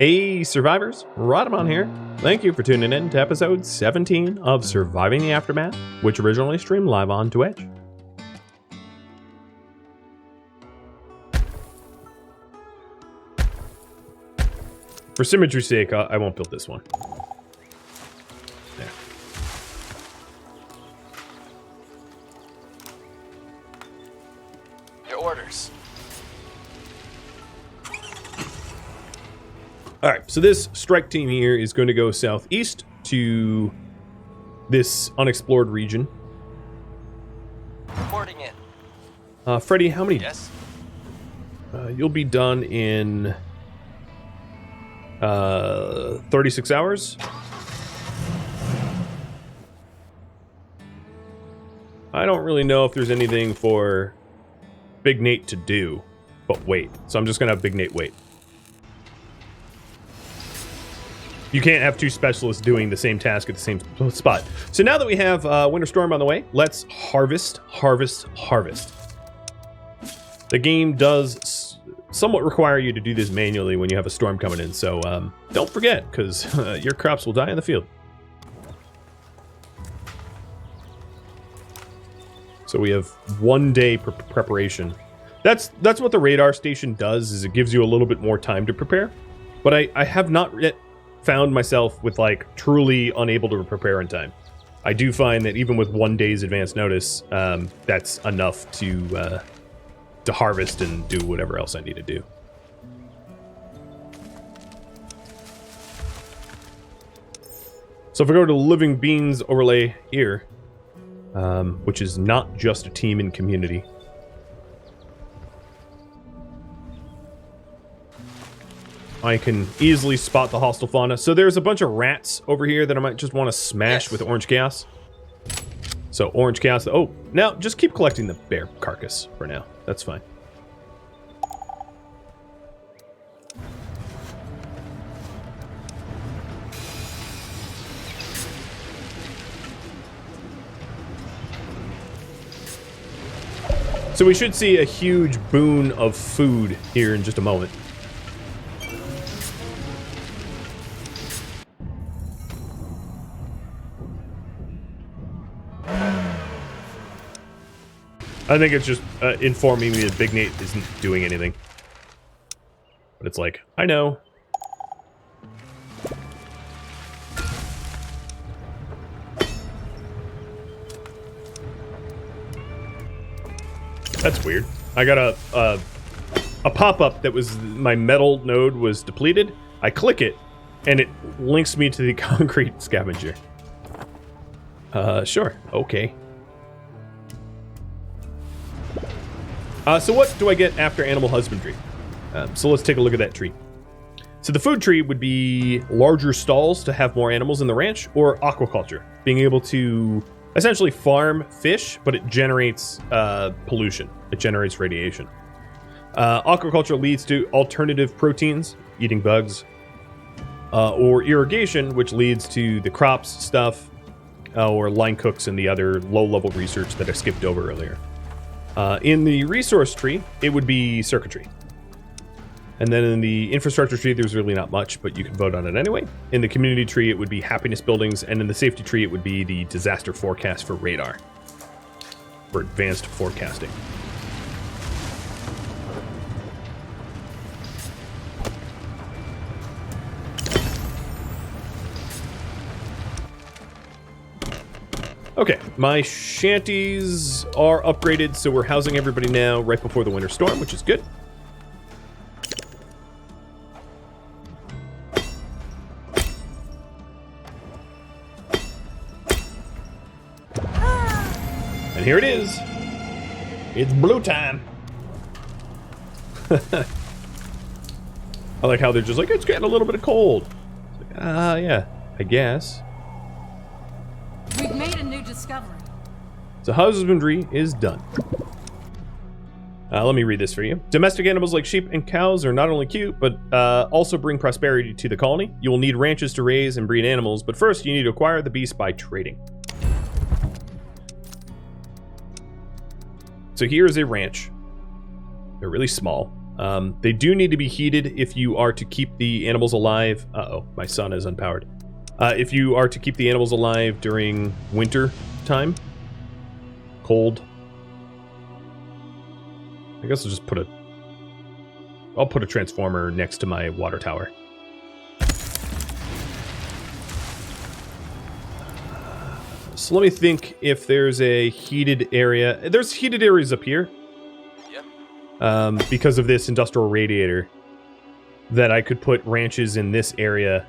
Hey survivors, Rhadamant here. Thank you for tuning in to episode 17 of Surviving the Aftermath, which originally streamed live on Twitch. For symmetry's sake, I won't build this one. There. Your orders. Alright, so this strike team here is going to go southeast to this unexplored region. Reporting in. Freddy, how many? Yes. You'll be done in 36 hours. I don't really know if there's anything for Big Nate to do, but wait. So I'm just gonna have Big Nate wait. You can't have two specialists doing the same task at the same spot. So now that we have Winter Storm on the way, let's harvest. The game does somewhat require you to do this manually when you have a storm coming in, so don't forget, because your crops will die in the field. So we have 1 day preparation. That's what the radar station does, is it gives you a little bit more time to prepare. But I have not yet found myself with, like, truly unable to prepare in time. I do find that even with 1 day's advance notice, that's enough to harvest and do whatever else I need to do. So if I go to Living Beans overlay here, which is not just a team and community, I can easily spot the hostile fauna. So there's a bunch of rats over here that I might just want to smash with orange chaos. So orange chaos. Oh, now just keep collecting the bear carcass for now. That's fine. So we should see a huge boon of food here in just a moment. I think it's just informing me that Big Nate isn't doing anything. But it's like, I know. That's weird. I got a pop-up that was my metal node was depleted. I click it, and it links me to the concrete scavenger. Sure. Okay. So what do I get after animal husbandry? So let's take a look at that tree. So the food tree would be larger stalls to have more animals in the ranch, or aquaculture, being able to essentially farm fish, but it generates pollution. It generates radiation. Aquaculture leads to alternative proteins, eating bugs, or irrigation, which leads to the crops stuff, or line cooks and the other low-level research that I skipped over earlier. In the resource tree, it would be circuitry. And then in the infrastructure tree, there's really not much, but you can vote on it anyway. In the community tree, it would be happiness buildings, and in the safety tree, it would be the disaster forecast for radar, for advanced forecasting. Okay, my shanties are upgraded, so we're housing everybody now right before the winter storm, which is good. And here it is. It's blue time. I like how they're just like, it's getting a little bit of cold. Yeah, I guess. We've made a new discovery. So husbandry is done. Let me read this for you. Domestic animals like sheep and cows are not only cute, but also bring prosperity to the colony. You will need ranches to raise and breed animals, but first you need to acquire the beast by trading. So here is a ranch. They're really small. They do need to be heated if you are to keep the animals alive. Uh-oh, my sun is unpowered. If you are to keep the animals alive during winter time. Cold. I guess I'll just put I'll put a transformer next to my water tower. So let me think if there's a heated area. There's heated areas up here. Yeah. Because of this industrial radiator, that I could put ranches in this area,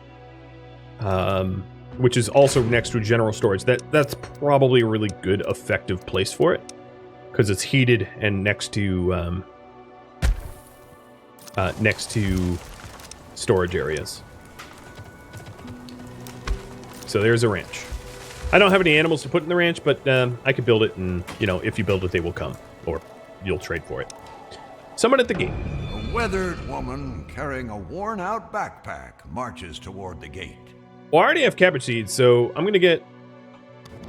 which is also next to general storage. That's probably a really good, effective place for it, because it's heated and next to storage areas. So there's a ranch. I don't have any animals to put in the ranch, but I could build it, and, you know, if you build it, they will come, or you'll trade for it. Someone at the gate. A weathered woman carrying a worn-out backpack marches toward the gate. Well, I already have cabbage seeds, so I'm going to get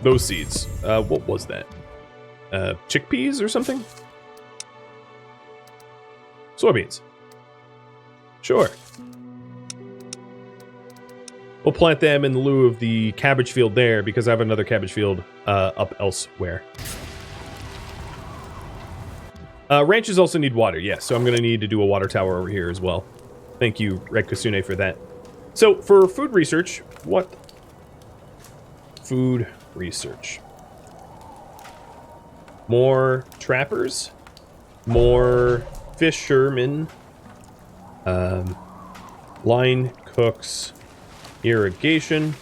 those seeds. What was that? Chickpeas or something? Soybeans. Sure. We'll plant them in lieu of the cabbage field there, because I have another cabbage field up elsewhere. Ranches also need water, yes, so I'm going to need to do a water tower over here as well. Thank you, Red Kasune, for that. So, for food research, what? Food research. More trappers. More fishermen. Line cooks. Irrigation.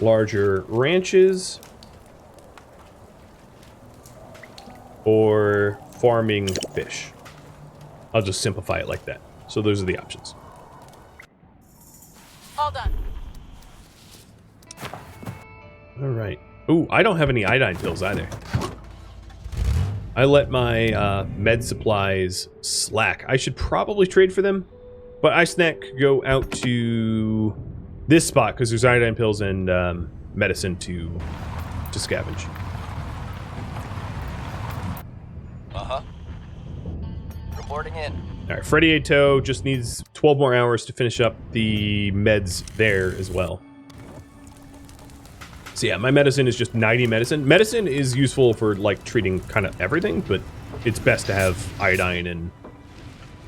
Larger ranches. Or farming fish. I'll just simplify it like that. So those are the options. All done. All right. Ooh, I don't have any iodine pills either. I let my med supplies slack. I should probably trade for them, but iSnack could go out to this spot because there's iodine pills and medicine to scavenge. Reporting in. All right, Freddy Ato just needs 12 more hours to finish up the meds there as well. So yeah, my medicine is just 90 medicine. Medicine is useful for, like, treating kind of everything, but it's best to have iodine and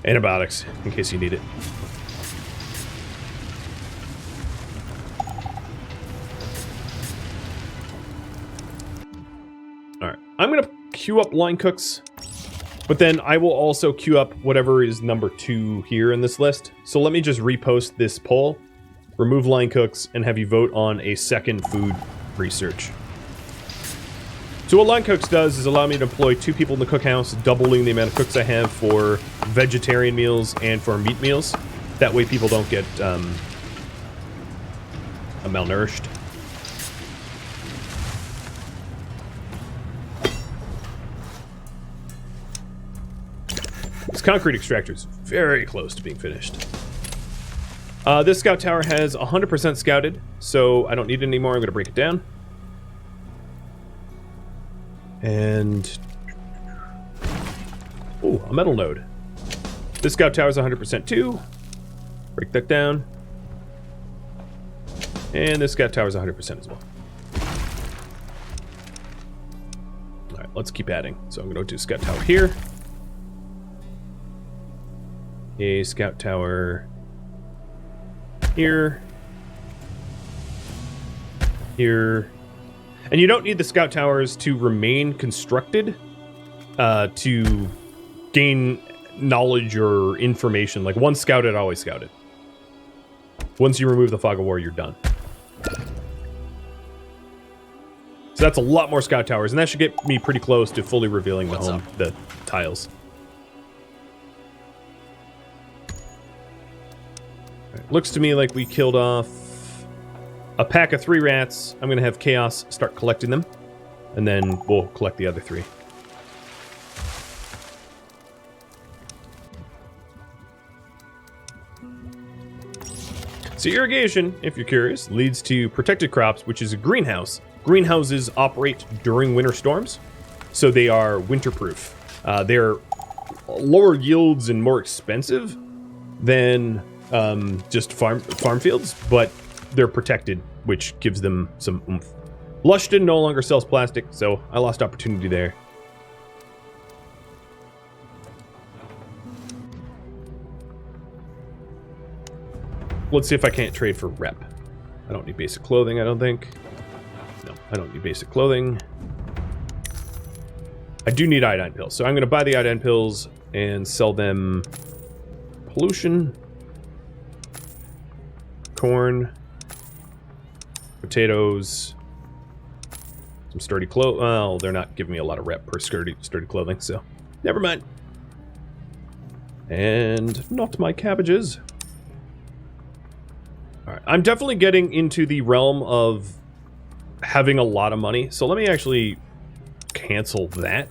antibiotics in case you need it. All right, I'm going to queue up line cooks. But then I will also queue up whatever is number 2 here in this list. So let me just repost this poll, remove line cooks, and have you vote on a second food research. So what line cooks does is allow me to employ 2 people in the cookhouse, doubling the amount of cooks I have for vegetarian meals and for meat meals. That way people don't get malnourished. This concrete extractor is very close to being finished. This scout tower has 100% scouted, so I don't need it anymore. I'm going to break it down. And... ooh, a metal node. This scout tower is 100% too. Break that down. And this scout tower is 100% as well. Alright, let's keep adding. So I'm going to do scout tower here. A scout tower here, here, and you don't need the scout towers to remain constructed to gain knowledge or information. Like, once scouted, always scouted. Once you remove the fog of war, you're done. So that's a lot more scout towers, and that should get me pretty close to fully revealing the home, the tiles. Looks to me like we killed off a pack of 3 rats. I'm going to have Chaos start collecting them, and then we'll collect the other 3. So irrigation, if you're curious, leads to protected crops, which is a greenhouse. Greenhouses operate during winter storms. so they are winterproof. They're lower yields and more expensive than just farm fields, but they're protected, which gives them some oomph. Lushton no longer sells plastic, so I lost opportunity there. Let's see if I can't trade for rep. I don't need basic clothing, I don't think. No, I don't need basic clothing. I do need iodine pills, so I'm going to buy the iodine pills and sell them pollution, corn, potatoes, some sturdy clothing. Oh, they're not giving me a lot of rep per sturdy clothing, so never mind. And not my cabbages. All right, I'm definitely getting into the realm of having a lot of money, so let me actually cancel that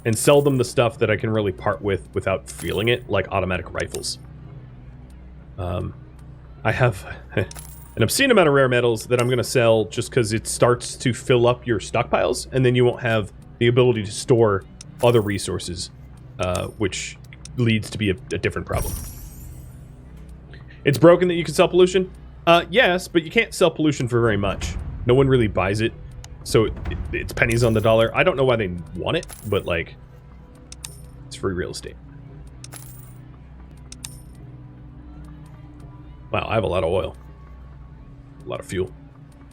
and sell them the stuff that I can really part with without feeling it, like automatic rifles. I have an obscene amount of rare metals that I'm going to sell just because it starts to fill up your stockpiles, and then you won't have the ability to store other resources, which leads to be a different problem. It's broken that you can sell pollution? Yes, but you can't sell pollution for very much. No one really buys it, so it's pennies on the dollar. I don't know why they want it, but, like, it's free real estate. Wow, I have a lot of oil. A lot of fuel.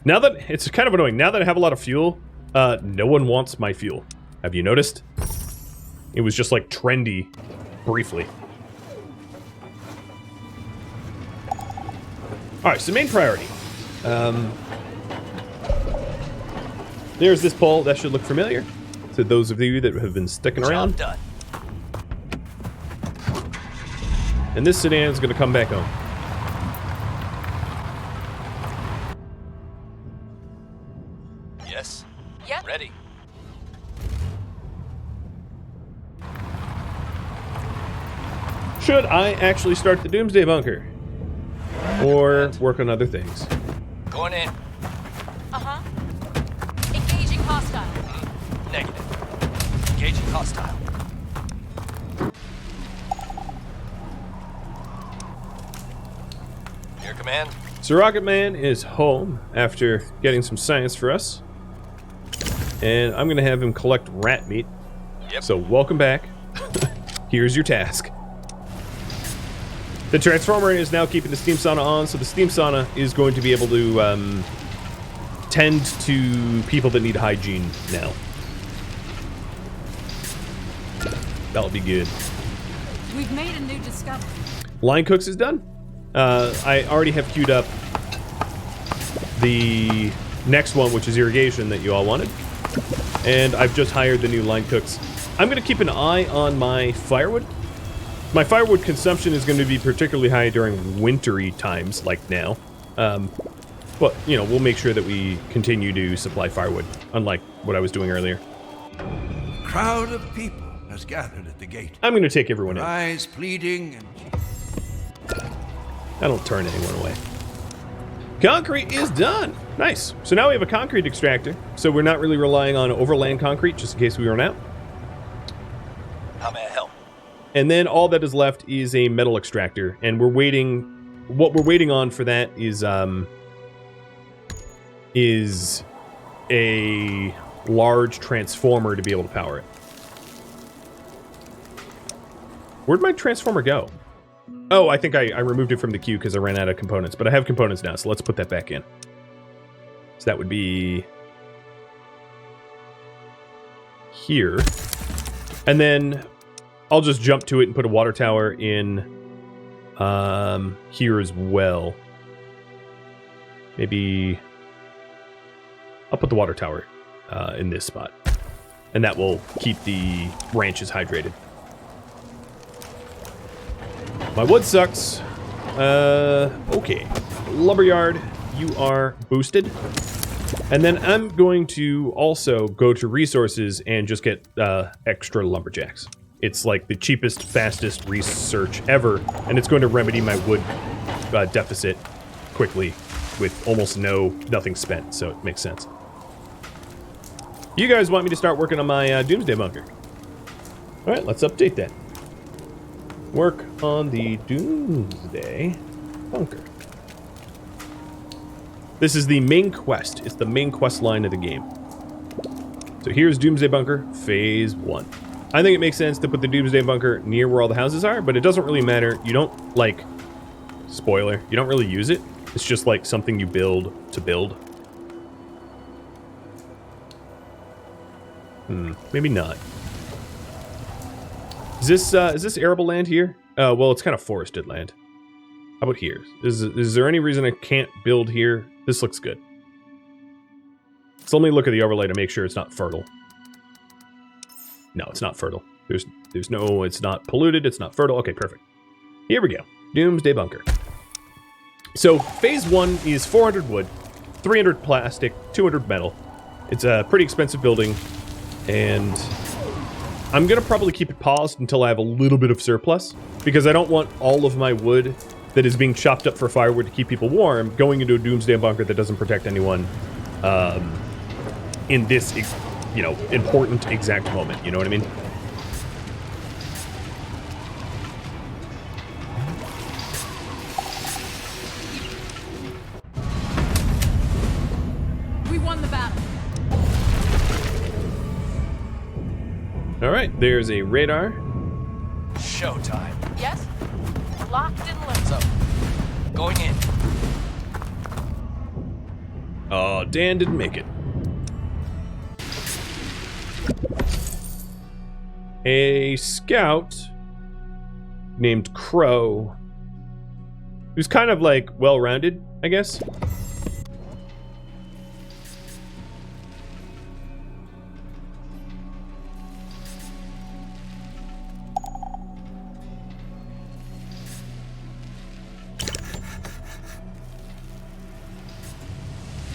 Now that, it's kind of annoying, now that I have a lot of fuel, no one wants my fuel. Have you noticed? It was just, like, trendy briefly. Alright, so main priority. There's this pole. That should look familiar to those of you that have been sticking around. Job done. And this sedan is going to come back home. Yes. Yep. Ready. Should I actually start the Doomsday Bunker? Or work on other things? Going in. Uh-huh. Engaging hostile. Negative. Engaging hostile. Your command. So Rocket Man is home after getting some science for us. And I'm going to have him collect rat meat. Yep. So welcome back. Here's your task. The transformer is now keeping the steam sauna on, so the steam sauna is going to be able to tend to people that need hygiene now. That'll be good. We've made a new discovery. Line cooks is done. I already have queued up the next one, which is irrigation that you all wanted. And I've just hired the new line cooks. I'm going to keep an eye on my firewood. My firewood consumption is going to be particularly high during wintry times, like now. But, you know, we'll make sure that we continue to supply firewood, unlike what I was doing earlier. Crowd of people has gathered at the gate. I'm going to take everyone in. Eyes pleading and I don't turn anyone away. Concrete is done. Nice. So now we have a concrete extractor, so we're not really relying on overland concrete, just in case we run out. How may I help? And then all that is left is a metal extractor, and we're waiting. What we're waiting on for that is a large transformer to be able to power it. Where'd my transformer go? Oh, I think I removed it from the queue because I ran out of components, but I have components now, so let's put that back in. So that would be here. And then I'll just jump to it and put a water tower in here as well. Maybe I'll put the water tower in this spot. And that will keep the ranches hydrated. My wood sucks. Okay. Lumberyard, you are boosted. And then I'm going to also go to resources and just get extra lumberjacks. It's like the cheapest, fastest research ever, and it's going to remedy my wood deficit quickly with almost nothing spent, so it makes sense. You guys want me to start working on my Doomsday Bunker. All right, let's update that. Work on the Doomsday Bunker. This is the main quest. It's the main quest line of the game. So here's Doomsday Bunker, Phase 1. I think it makes sense to put the Doomsday Bunker near where all the houses are, but it doesn't really matter. You don't, like, spoiler, you don't really use it. It's just like something you build to build. Maybe not. Is this arable land here? Well, it's kind of forested land. How about here? Is there any reason I can't build here? This looks good. So let me look at the overlay to make sure it's not fertile. No, it's not fertile. There's no, it's not polluted, it's not fertile. Okay, perfect. Here we go. Doomsday Bunker. So phase 1 is 400 wood, 300 plastic, 200 metal. It's a pretty expensive building, and I'm gonna probably keep it paused until I have a little bit of surplus, because I don't want all of my wood that is being chopped up for firewood to keep people warm going into a Doomsday Bunker that doesn't protect anyone in this, you know, important exact moment. You know what I mean? We won the battle. All right, there's a radar. Showtime. Yes? Locked and loaded. So, going in. Oh, Dan didn't make it. A scout named Crow, who's kind of like well-rounded, I guess.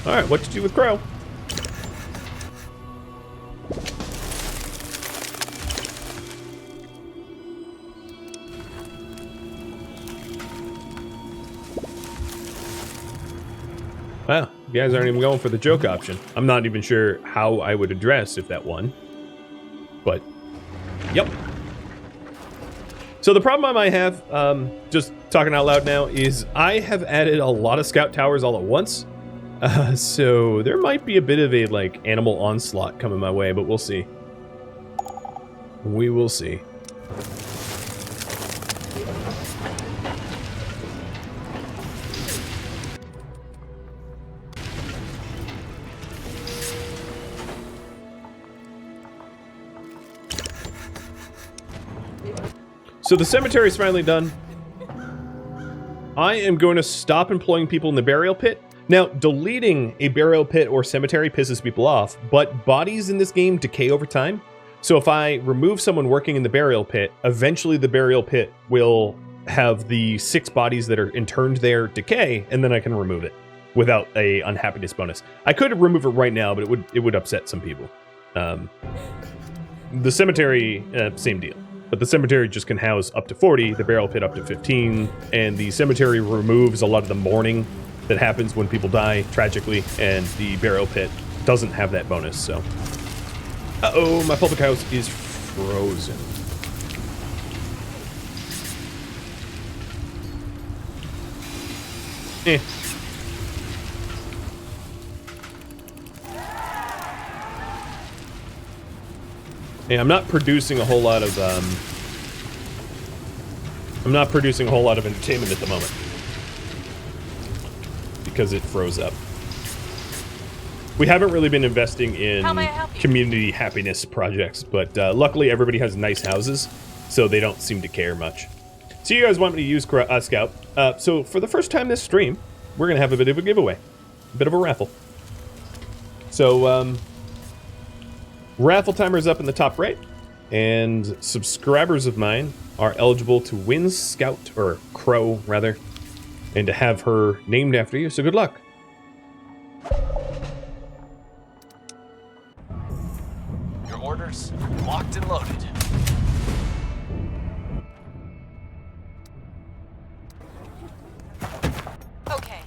All right, what to do with Crow? Wow, you guys aren't even going for the joke option. I'm not even sure how I would address if that won. But, yep. So the problem I might have, just talking out loud now, is I have added a lot of scout towers all at once. So there might be a bit of a, like, animal onslaught coming my way, but we'll see. We will see. So the cemetery is finally done. I am going to stop employing people in the burial pit. Now, deleting a burial pit or cemetery pisses people off, but bodies in this game decay over time. So if I remove someone working in the burial pit, eventually the burial pit will have the 6 bodies that are interned there decay, and then I can remove it without a unhappiness bonus. I could remove it right now, but it would upset some people. The cemetery, same deal. But the cemetery just can house up to 40, the burial pit up to 15, and the cemetery removes a lot of the mourning that happens when people die tragically, and the burial pit doesn't have that bonus, so. Uh-oh, my public house is frozen. Eh. Yeah, I'm not producing a whole lot of, entertainment at the moment. Because it froze up. We haven't really been investing in community happiness projects, but luckily everybody has nice houses, so they don't seem to care much. So you guys want me to use Scout. So for the first time this stream, we're going to have a bit of a giveaway. A bit of a raffle. So, raffle timer is up in the top right, and subscribers of mine are eligible to win Scout, or Crow, rather, and to have her named after you, so good luck. Your orders, locked and loaded. Okay.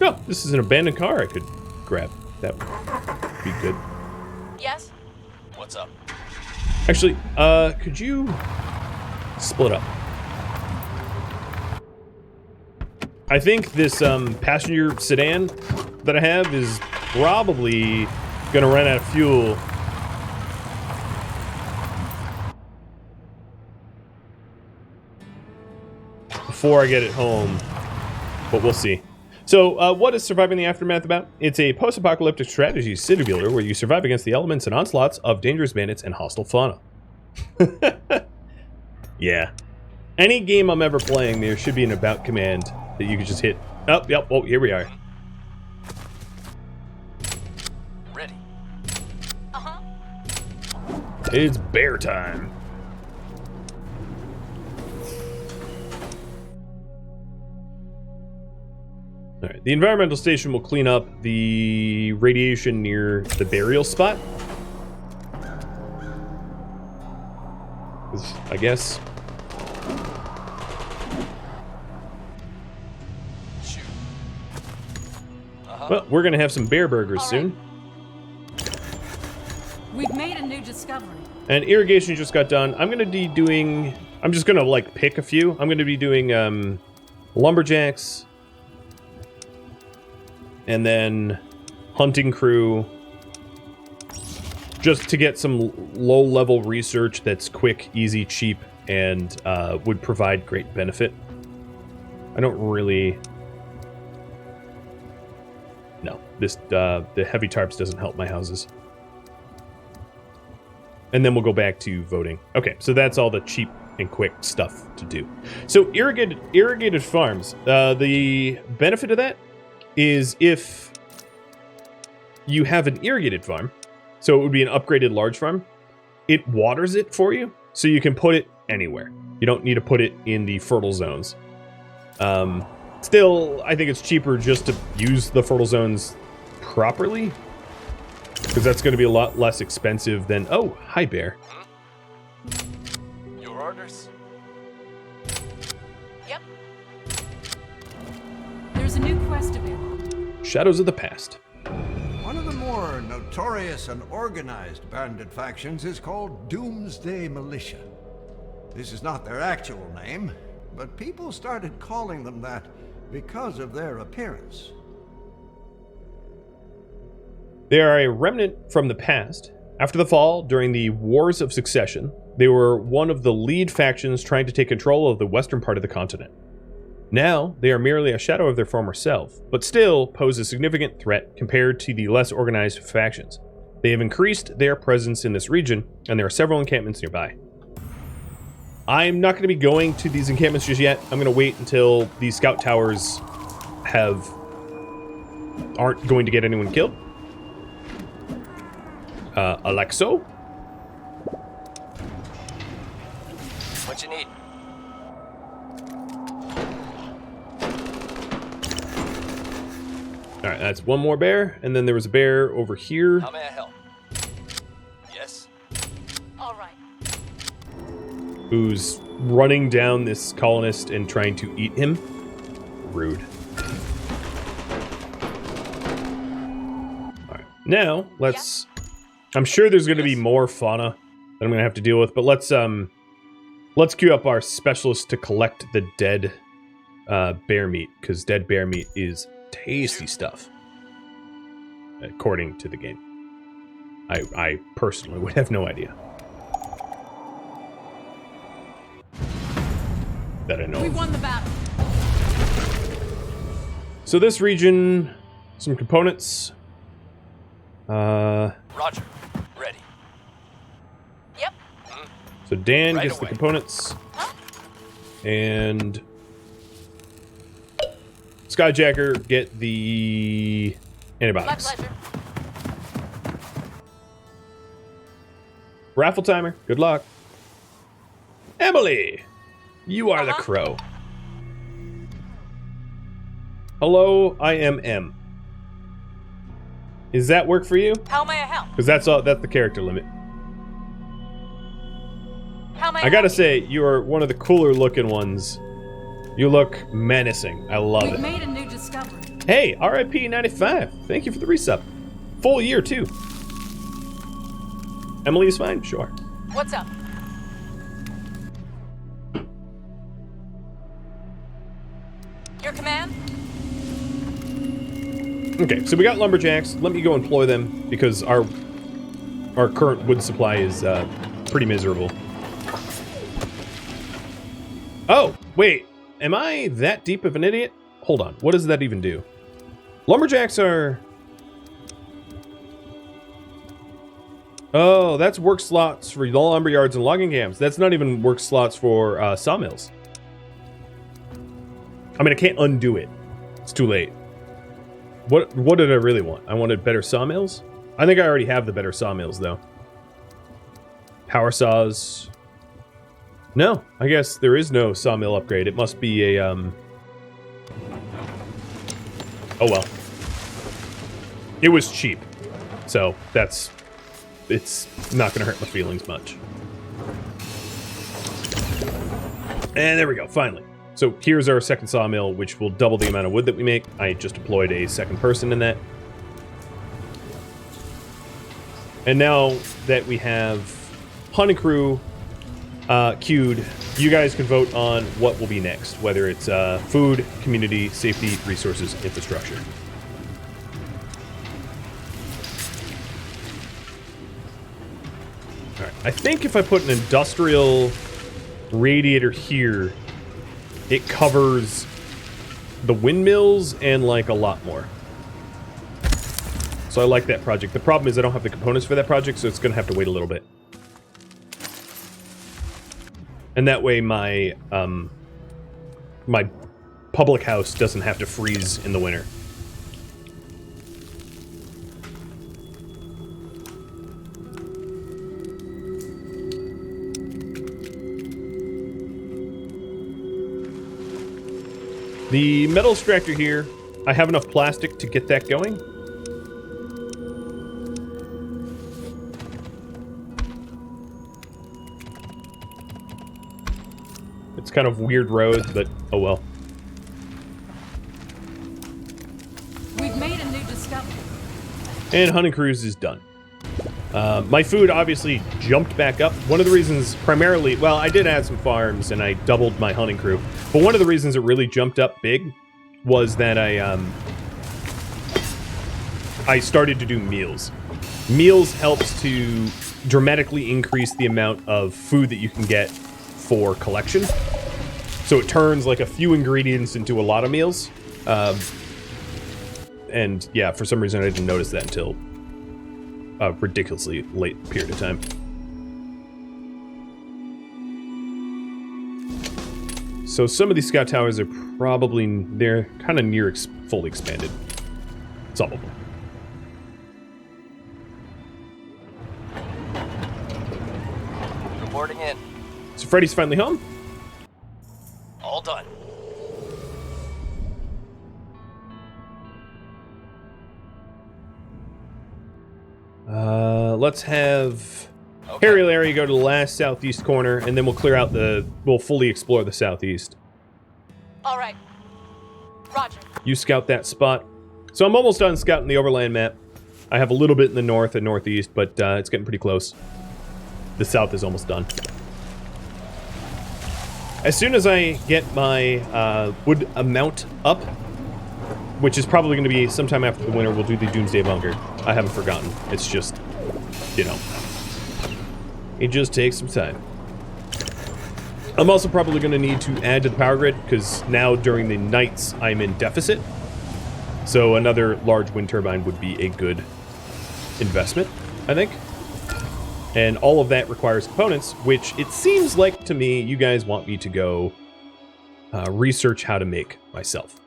Oh, this is an abandoned car I could grab. That would be good. Yes? What's up? Actually, could you split up? I think this passenger sedan that I have is probably gonna run out of fuel. Before I get it home, but we'll see. So, what is Surviving the Aftermath about? It's a post-apocalyptic strategy city builder where you survive against the elements and onslaughts of dangerous bandits and hostile fauna. Yeah. Any game I'm ever playing, there should be an about command that you could just hit. Oh, yep. Oh, here we are. Ready. Uh-huh. It's bear time. All right. The environmental station will clean up the radiation near the burial spot. I guess. Shoot. Well, we're gonna have some bear burgers All soon. We've made a new discovery. And irrigation just got done. I'm gonna be doing. I'm just gonna like pick a few. I'm gonna be doing lumberjacks, and then hunting crew, just to get some low-level research that's quick, easy, cheap, and would provide great benefit. I don't really. No, this the heavy tarps doesn't help my houses. And then we'll go back to voting. Okay, so that's all the cheap and quick stuff to do. So irrigated farms. The benefit of that is if you have an irrigated farm, so it would be an upgraded large farm, it waters it for you, so you can put it anywhere. You don't need to put it in the fertile zones. Still, I think it's cheaper just to use the fertile zones properly, because that's going to be a lot less expensive than... Oh, hi, bear. Your orders? Yep. There's a new quest available. Shadows of the Past. One of the more notorious and organized bandit factions is called Doomsday Militia. This is not their actual name, but people started calling them that because of their appearance. They are a remnant from the past. After the fall, during the Wars of Succession, they were one of the lead factions trying to take control of the western part of the continent. Now, they are merely a shadow of their former self, but still pose a significant threat compared to the less organized factions. They have increased their presence in this region, and there are several encampments nearby. I'm not going to be going to these encampments just yet. I'm going to wait until these scout towers aren't going to get anyone killed. Alexo? What you need? Alright, that's one more bear, and then there was a bear over here. How may I help? Yes? All right. Who's running down this colonist and trying to eat him. Rude. Alright, now, let's... I'm sure there's going to be more fauna that I'm going to have to deal with, but let's queue up our specialist to collect the dead bear meat, because dead bear meat is tasty stuff, according to the game. I personally would have no idea. That I know We of. won the battle. So this region, some components. Roger. Ready. Yep. So Dan Right gets away. the components. Huh? And Skyjacker get the My antibiotics. pleasure. Raffle timer, good luck. Emily, you are the crow. Hello, I am M. Does that work for you? How may I help? Because that's the character limit. How may I gotta help you? say, you are one of the cooler looking ones. You look menacing. I love We've it. made a new discovery. Hey, RIP 95. Thank you for the resub. Full year, too. Emily is fine? Sure. What's up? Your command? Okay, so we got lumberjacks. Let me go employ them because our current wood supply is pretty miserable. Oh, wait. Am I that deep of an idiot? Hold on. What does that even do? Lumberjacks are... Oh, that's work slots for lumber yards and logging camps. That's not even work slots for sawmills. I mean, I can't undo it. It's too late. What did I really want? I wanted better sawmills? I think I already have the better sawmills, though. Power saws. No, I guess there is no sawmill upgrade. It must be a, Oh, well. It was cheap. So, it's not going to hurt my feelings much. And there we go, finally. So here's our second sawmill, which will double the amount of wood that we make. I just deployed a second person in that. And now that we have hunting crew queued, you guys can vote on what will be next, whether it's food, community, safety, resources, infrastructure. All right. I think if I put an industrial radiator here, it covers the windmills and like a lot more. So I like that project. The problem is I don't have the components for that project, so it's going to have to wait a little bit. And that way my my public house doesn't have to freeze in the winter. The metal extractor here, I have enough plastic to get that going. It's kind of weird road, but oh well. We've made a new discovery. And hunting cruise is done. My food obviously jumped back up. One of the reasons, primarily, well, I did add some farms and I doubled my hunting crew. But one of the reasons it really jumped up big was that I started to do meals. Meals helps to dramatically increase the amount of food that you can get for collection. So it turns like a few ingredients into a lot of meals. And yeah, for some reason I didn't notice that until a ridiculously late period of time. So some of these scout towers are probably, they're kind of near fully expanded. Solvable. Reporting in. So Freddy's finally home? All done. Let's have Harry Larry go to the last southeast corner, and then we'll clear out we'll fully explore the southeast. All right. Roger. You scout that spot. So I'm almost done scouting the overland map. I have a little bit in the north and northeast, but it's getting pretty close. The south is almost done. As soon as I get my wood amount up, which is probably going to be sometime after the winter, we'll do the Doomsday Bunker. I haven't forgotten. It's just, you know, it just takes some time. I'm also probably going to need to add to the power grid, because now during the nights I'm in deficit. So another large wind turbine would be a good investment, I think. And all of that requires components, which it seems like to me you guys want me to go research how to make myself.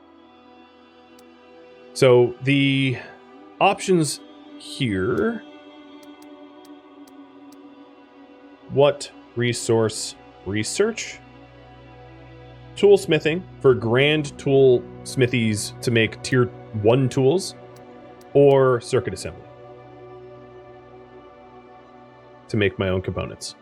So the options here. What resource research? Toolsmithing for grand tool smithies to make tier 1 tools, or circuit assembly to make my own components.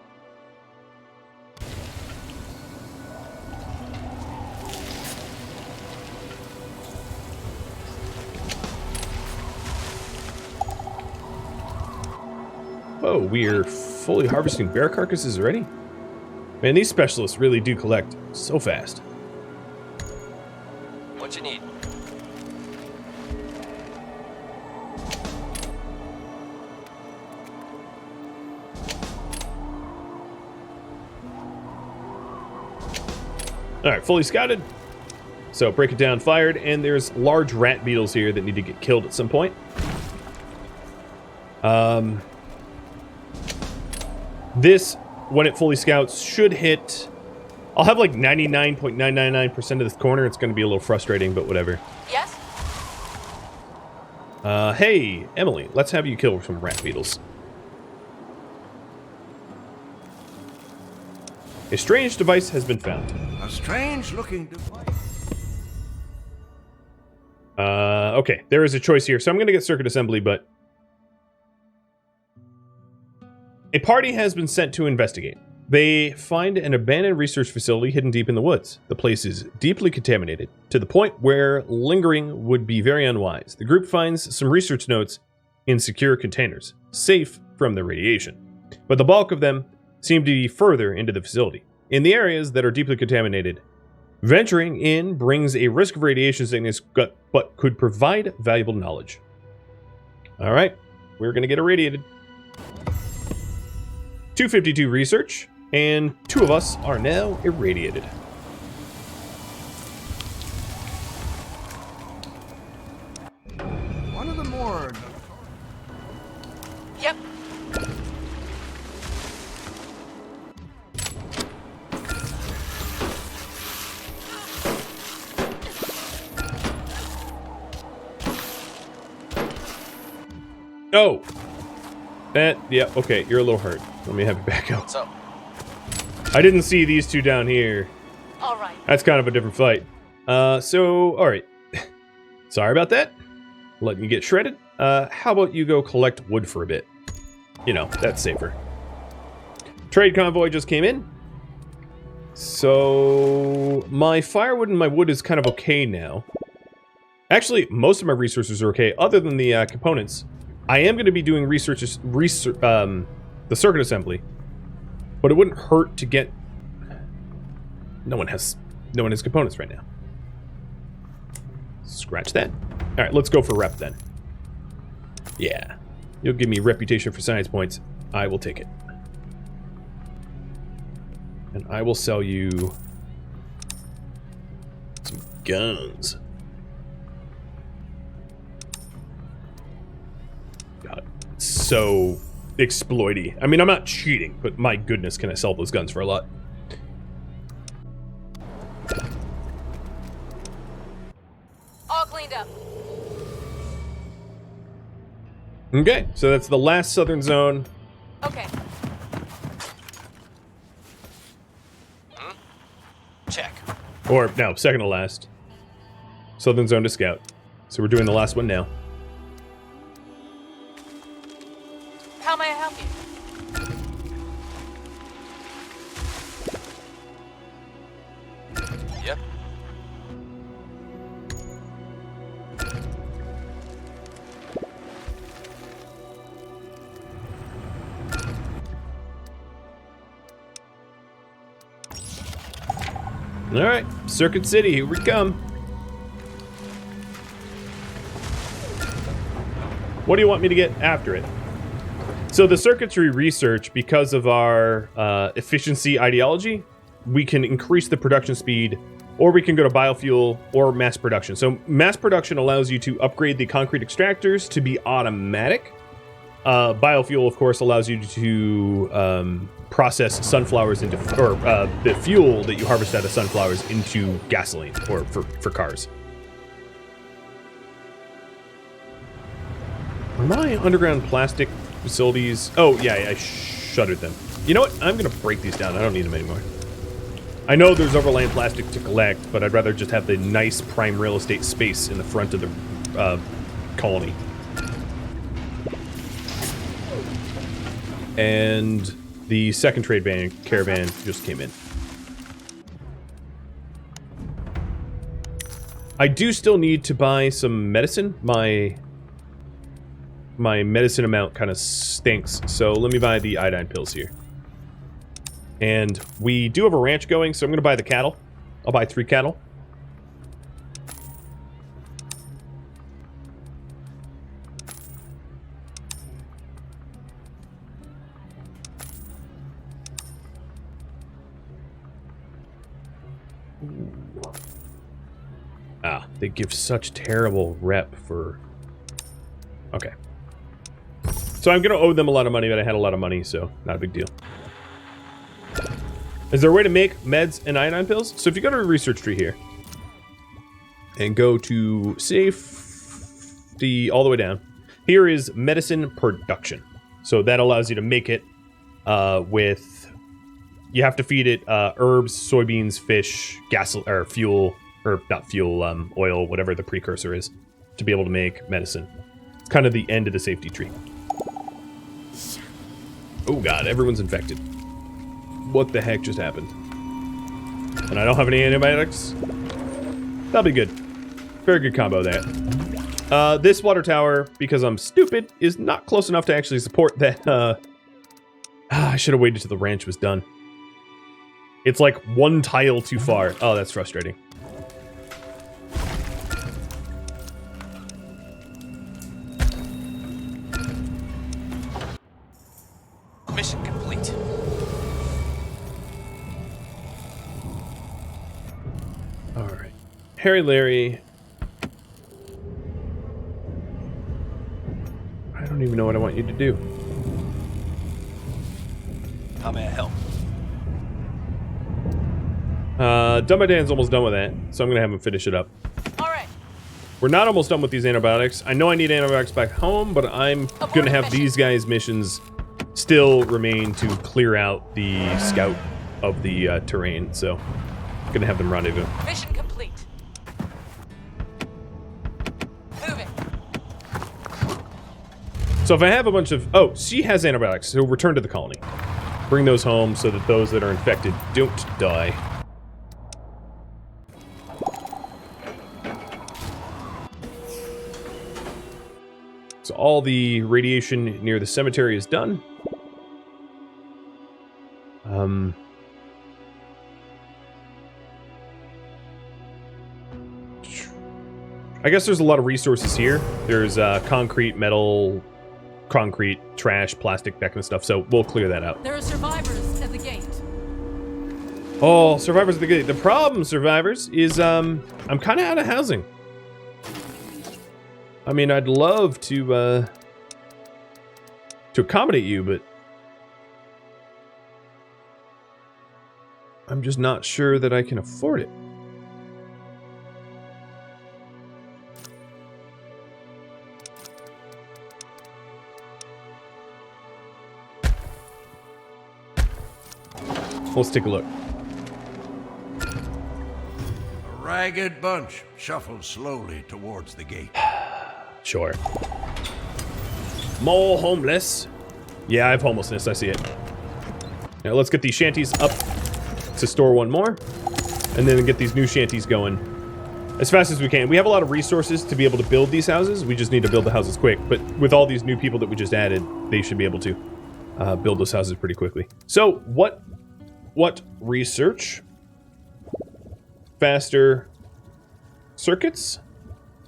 Oh, we're fully harvesting bear carcasses already? Man, these specialists really do collect so fast. What you need? Alright, fully scouted. So, break it down, fired, and there's large rat beetles here that need to get killed at some point. This, when it fully scouts, should hit... I'll have like 99.999% of this corner. It's going to be a little frustrating, but whatever. Yes? Hey, Emily, let's have you kill some rat beetles. A strange device has been found. A strange-looking device. Okay, there is a choice here. So I'm going to get circuit assembly, but... A party has been sent to investigate. They find an abandoned research facility hidden deep in the woods. The place is deeply contaminated, to the point where lingering would be very unwise. The group finds some research notes in secure containers, safe from the radiation. But the bulk of them seem to be further into the facility. In the areas that are deeply contaminated, venturing in brings a risk of radiation sickness, but could provide valuable knowledge. All right, we're going to get irradiated. 252 research, and 2 of us are now irradiated. One of the more... Yep. Oh! Yeah, okay, you're a little hurt. Let me have you back up. So, I didn't see these 2 down here. All right. That's kind of a different fight. Alright. Sorry about that. Letting you get shredded. How about you go collect wood for a bit? You know, that's safer. Trade convoy just came in. So, my firewood and my wood is kind of okay now. Actually, most of my resources are okay, other than the components. I am going to be doing the circuit assembly, but it wouldn't hurt to get... No one has components right now. Scratch that. All right, let's go for rep then. Yeah, you'll give me reputation for science points. I will take it, and I will sell you some guns. God, it's so exploity. I mean, I'm not cheating, but my goodness, can I sell those guns for a lot? All cleaned up. Okay, so that's the last southern zone. Okay. check. Or, no, second to last. Southern zone to scout. So we're doing the last one now. How may I help you? Yep. Alright, Circuit City, here we come. What do you want me to get after it? So the circuitry research, because of our efficiency ideology, we can increase the production speed, or we can go to biofuel or mass production. So mass production allows you to upgrade the concrete extractors to be automatic. Biofuel, of course, allows you to process sunflowers into, or the fuel that you harvest out of sunflowers into gasoline, or for cars. Are my underground plastic facilities... Oh, yeah, I shuttered them. You know what? I'm going to break these down. I don't need them anymore. I know there's overland plastic to collect, but I'd rather just have the nice prime real estate space in the front of the colony. And the second trade caravan just came in. I do still need to buy some medicine. My my medicine amount kind of stinks, so let me buy the iodine pills here. And we do have a ranch going, so I'm going to buy the cattle. I'll buy 3 cattle. Ah, they give such terrible rep for... Okay. So I'm going to owe them a lot of money, but I had a lot of money, so not a big deal. Is there a way to make meds and iodine pills? So if you go to a research tree here, and go to safety all the way down, here is medicine production. So that allows you to make it with... You have to feed it herbs, soybeans, fish, gas, or fuel... Or not fuel, oil, whatever the precursor is, to be able to make medicine. It's kind of the end of the safety tree. Oh god, everyone's infected. What the heck just happened? And I don't have any antibiotics? That'll be good. Very good combo there. This water tower, because I'm stupid, is not close enough to actually support that. I should have waited till the ranch was done. It's like 1 tile too far. Oh, that's frustrating. Mission complete. Alright. Harry Larry. I don't even know what I want you to do. How may I help? Dumb Dan's almost done with that, so I'm gonna have him finish it up. Alright. We're not almost done with these antibiotics. I know I need antibiotics back home, but I'm gonna have these guys' missions still remain to clear out the scout of the terrain, so I'm gonna have them rendezvous. Mission complete. Moving. So if I have a bunch of... Oh, she has antibiotics, so return to the colony. Bring those home so that those that are infected don't die. So all the radiation near the cemetery is done. I guess there's a lot of resources here. There's concrete, metal, concrete, trash, plastic, that kind of stuff. So we'll clear that out. There are survivors at the gate. Oh, survivors at the gate. The problem, survivors, is I'm kind of out of housing. I mean, I'd love to accommodate you, but I'm just not sure that I can afford it. Let's take a look. A ragged bunch shuffled slowly towards the gate. Sure. More homeless. Yeah, I have homelessness. I see it. Now let's get these shanties up to store one more, and then get these new shanties going as fast as we can. We have a lot of resources to be able to build these houses. We just need to build the houses quick. But with all these new people that we just added, they should be able to build those houses pretty quickly. So what research? Faster circuits,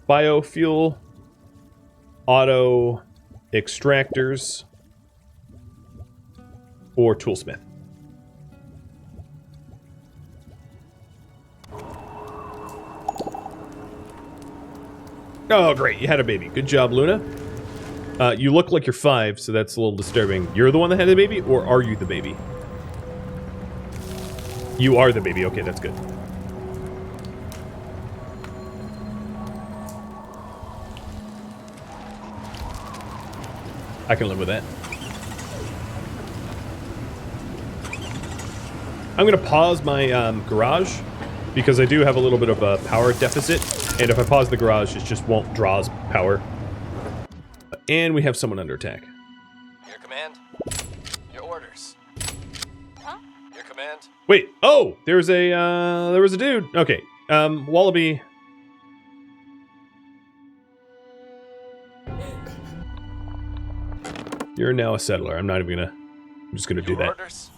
biofuel, auto extractors, or toolsmith. Oh, great. You had a baby. Good job, Luna. You look like you're 5, so that's a little disturbing. You're the one that had the baby, or are you the baby? You are the baby. Okay, that's good. I can live with that. I'm going to pause my garage because I do have a little bit of a power deficit. And if I pause the garage, it just won't draw as power. And we have someone under attack. Your command. Your orders. Huh? Your command. Wait, oh, there was a dude. Okay, Wallaby. You're now a settler. I'm not even gonna... I'm just gonna do Your that. orders?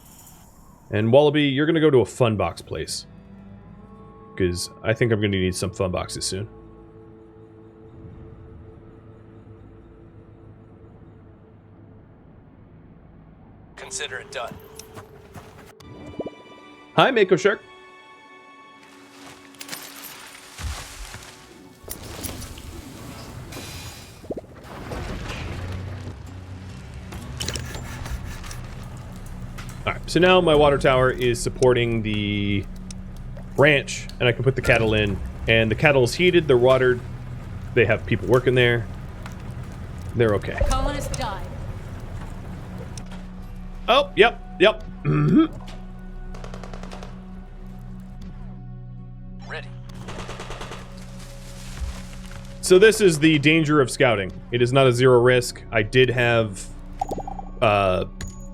And Wallaby, you're gonna go to a fun box place. Because I think I'm gonna need some fun boxes soon. Consider it done. Hi, Mako Shark. Alright, so now my water tower is supporting the ranch, and I can put the cattle in. And the cattle is heated, they're watered, they have people working there. They're okay. Colonist died. Oh, yep. Mm-hmm. Ready. So this is the danger of scouting. It is not a zero risk. I did have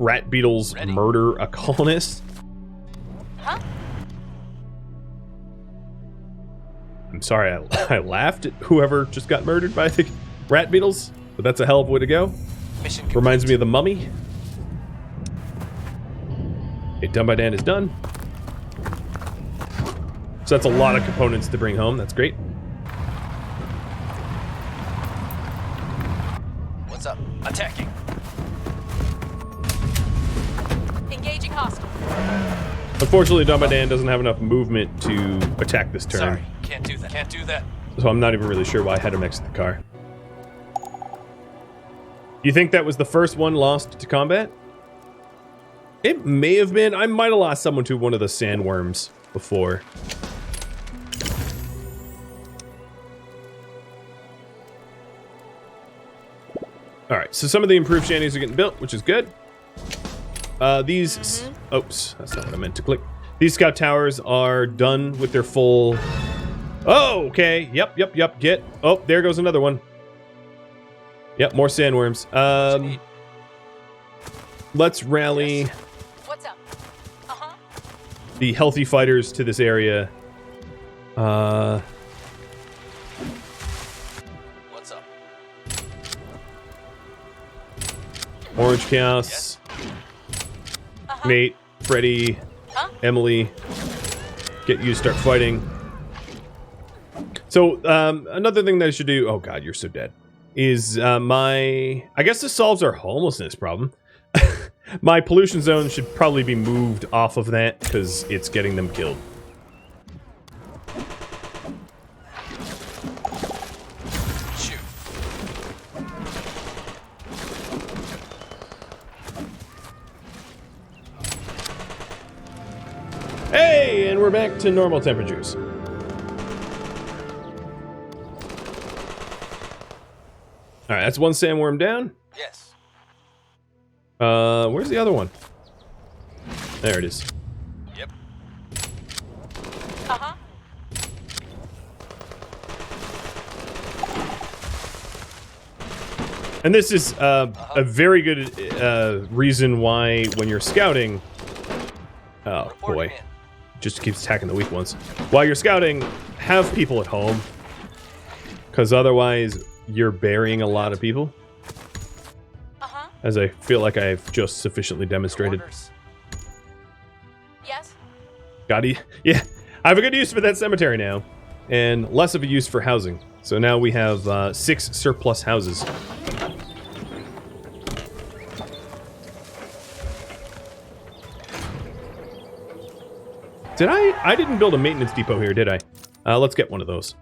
rat beetles Ready. murder a colonist. Huh? I'm sorry, I laughed at whoever just got murdered by the rat beetles, but that's a hell of a way to go. Mission Reminds me complete. of the mummy. Okay, done by Dan is done. So that's a lot of components to bring home. That's great. What's up? Attacking. Engaging hostile. Unfortunately, Done by Dan doesn't have enough movement to attack this turn. Sorry, can't do that. Can't do that. So I'm not even really sure why I had him exit the car. You think that was the first one lost to combat? It may have been. I might have lost someone to one of the sandworms before. Alright, so some of the improved shanties are getting built, which is good. These... Oops, that's not what I meant to click. These scout towers are done with their full... Oh, okay. Yep. Get. Oh, there goes another one. Yep, more sandworms. What you need? Let's rally What's up? Uh-huh. the healthy fighters to this area. What's up? Orange Chaos, Uh-huh. Nate, Freddy, Huh? Emily. Get you to start fighting. So, another thing that I should do... Oh god, you're so dead. Is I guess this solves our homelessness problem. My pollution zone should probably be moved off of that, because it's getting them killed. Shoot. Hey, and we're back to normal temperatures. Alright, that's one sandworm down. Yes. Where's the other one? There it is. Yep. Uh-huh. And this is a very good reason why when you're scouting... Oh, Reporting boy. in. Just keeps attacking the weak ones. While you're scouting, have people at home. Because otherwise, you're burying a lot of people. Uh-huh. As I feel like I've just sufficiently demonstrated. Orders. Yes. Yeah, I have a good use for that cemetery now. And less of a use for housing. So now we have 6 surplus houses. I didn't build a maintenance depot here, did I? Let's get one of those.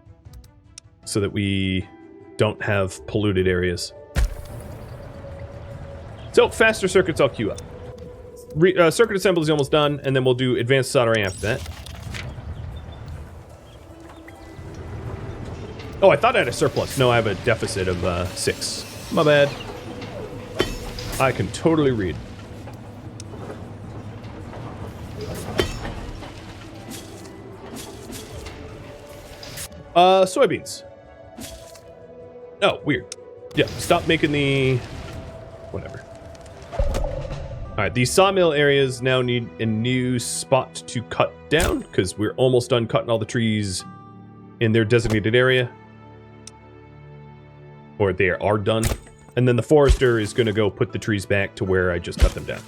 So that we don't have polluted areas. So, faster circuits I'll queue up. Circuit assembly is almost done, and then we'll do advanced soldering after that. Oh, I thought I had a surplus. No, I have a deficit of 6. My bad. I can totally read. Soybeans. Oh, weird. Yeah, stop making the... Whatever. Alright, these sawmill areas now need a new spot to cut down, because we're almost done cutting all the trees in their designated area. Or they are done. And then the forester is going to go put the trees back to where I just cut them down.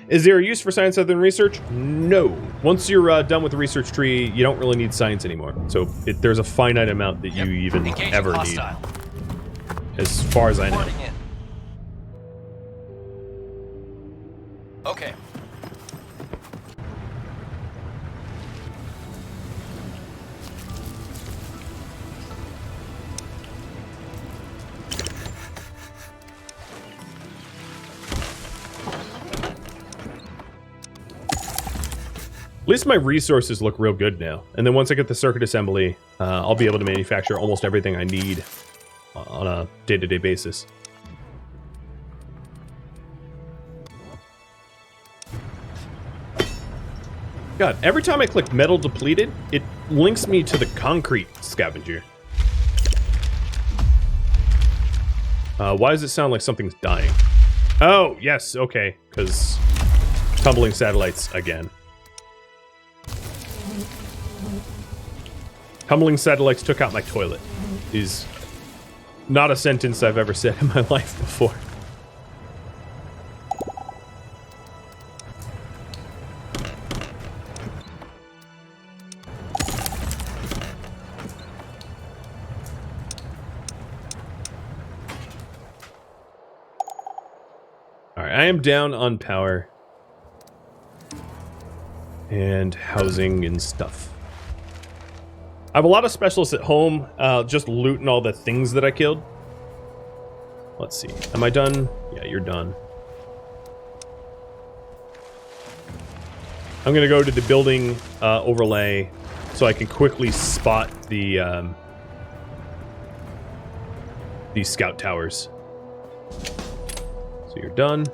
Is there a use for science other than research? No. Once you're done with the research tree, you don't really need science anymore. So there's a finite amount that you even Engaging ever hostile. need. As far as I know. Reporting in. Okay. At least my resources look real good now. And then once I get the circuit assembly, I'll be able to manufacture almost everything I need on a day-to-day basis. God, every time I click metal depleted, it links me to the concrete scavenger. Why does it sound like something's dying? Oh, yes, okay, because tumbling satellites again. Tumbling satellites took out my toilet is not a sentence I've ever said in my life before. Alright, I am down on power and housing and stuff. I have a lot of specialists at home, just looting all the things that I killed. Let's see. Am I done? Yeah, you're done. I'm going to go to the building overlay so I can quickly spot the these scout towers. So you're done.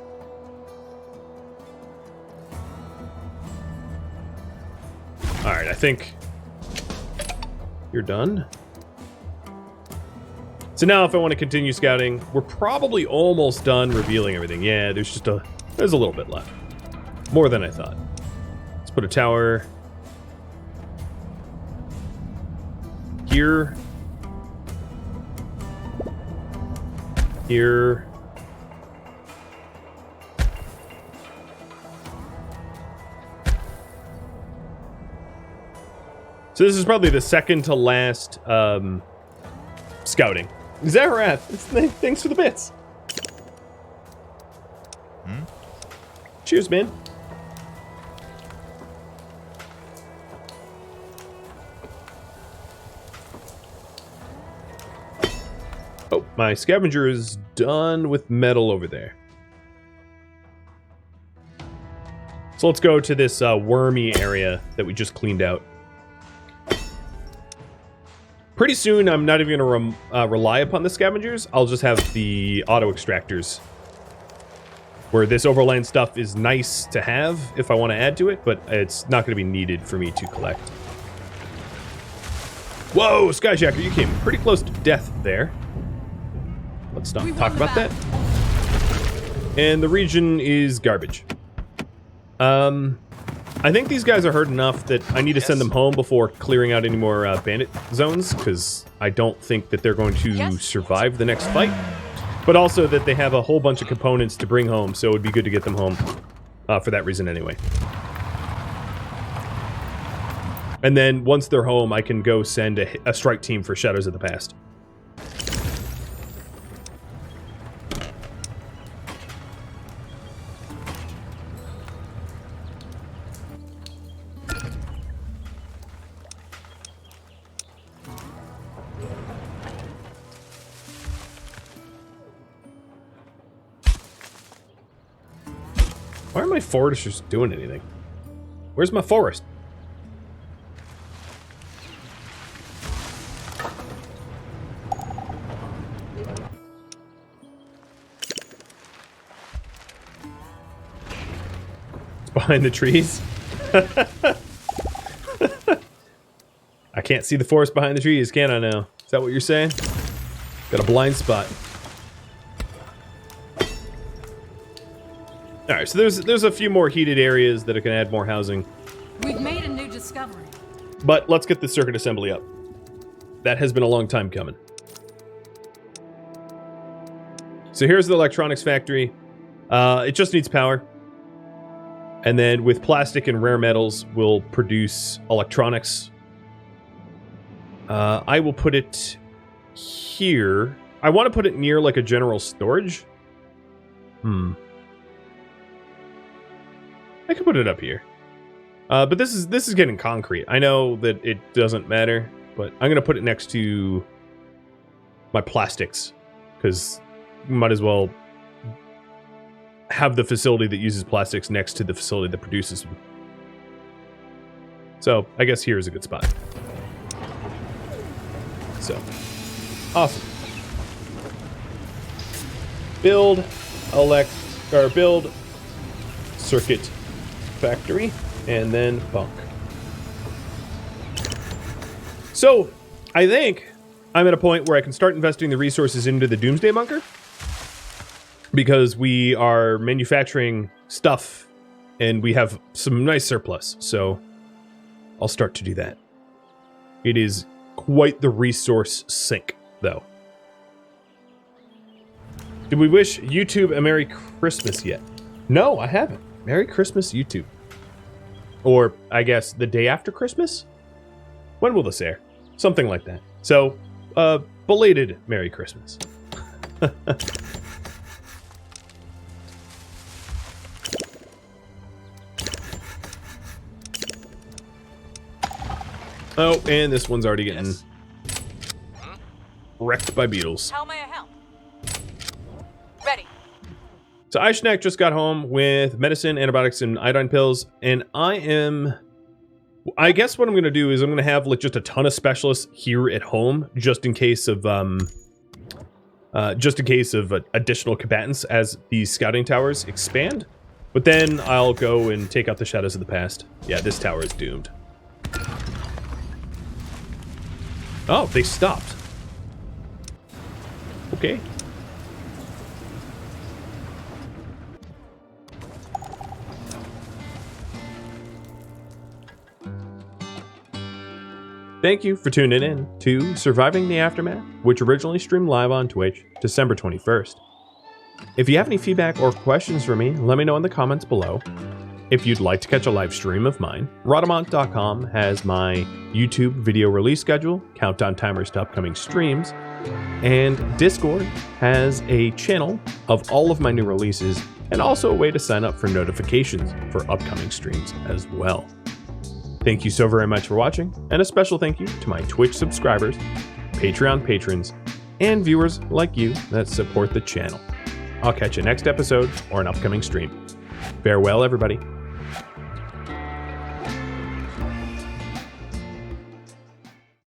All right, I think you're done. So now if I want to continue scouting, we're probably almost done revealing everything. Yeah, there's a little bit left. More than I thought. Let's put a tower here. Here. So this is probably the second to last scouting. Zaharath, thanks for the bits. Cheers, man. Oh, my scavenger is done with metal over there. So let's go to this wormy area that we just cleaned out. Pretty soon, I'm not even going to rely upon the scavengers. I'll just have the auto extractors. Where this overland stuff is nice to have if I want to add to it, but it's not going to be needed for me to collect. Whoa, Skyjacker, you came pretty close to death there. Let's not talk about that. And the region is garbage. I think these guys are hurt enough that I need to send them home before clearing out any more bandit zones, because I don't think that they're going to survive the next fight. But also that they have a whole bunch of components to bring home, so it would be good to get them home for that reason anyway. And then once they're home, I can go send a strike team for Shadows of the Past. Why aren't my foresters doing anything? Where's my forest? It's behind the trees. I can't see the forest behind the trees, can I now? Is that what you're saying? Got a blind spot. Alright, so there's a few more heated areas that can add more housing. We've made a new discovery. But let's get the circuit assembly up. That has been a long time coming. So here's the electronics factory. It just needs power. And then with plastic and rare metals, we'll produce electronics. I will put it here. I want to put it near like a general storage. I could put it up here. But this is getting concrete. I know that it doesn't matter, but I'm gonna put it next to my plastics because might as well have the facility that uses plastics next to the facility that produces them. So I guess here is a good spot. So awesome. Build circuit factory, and then bunk. So I think I'm at a point where I can start investing the resources into the Doomsday bunker because we are manufacturing stuff and we have some nice surplus. So I'll start to do that. It is quite the resource sink, though. Did we wish YouTube a Merry Christmas yet? No, I haven't. Merry Christmas, YouTube. Or, I guess, the day after Christmas? When will this air? Something like that. So, belated Merry Christmas. Oh, and this one's already getting wrecked by beetles. How may I help? Ready. So Aishnak just got home with medicine, antibiotics, and iodine pills, and I guess what I'm going to do is I'm going to have like just a ton of specialists here at home, just in case of additional combatants as these scouting towers expand. But then I'll go and take out the shadows of the past. Yeah, this tower is doomed. Oh, they stopped. Okay. Thank you for tuning in to Surviving the Aftermath, which originally streamed live on Twitch, December 21st. If you have any feedback or questions for me, let me know in the comments below. If you'd like to catch a live stream of mine, Rhadamant.com has my YouTube video release schedule, countdown timers to upcoming streams, and Discord has a channel of all of my new releases, and also a way to sign up for notifications for upcoming streams as well. Thank you so very much for watching, and a special thank you to my Twitch subscribers, Patreon patrons, and viewers like you that support the channel. I'll catch you next episode or an upcoming stream. Farewell, everybody.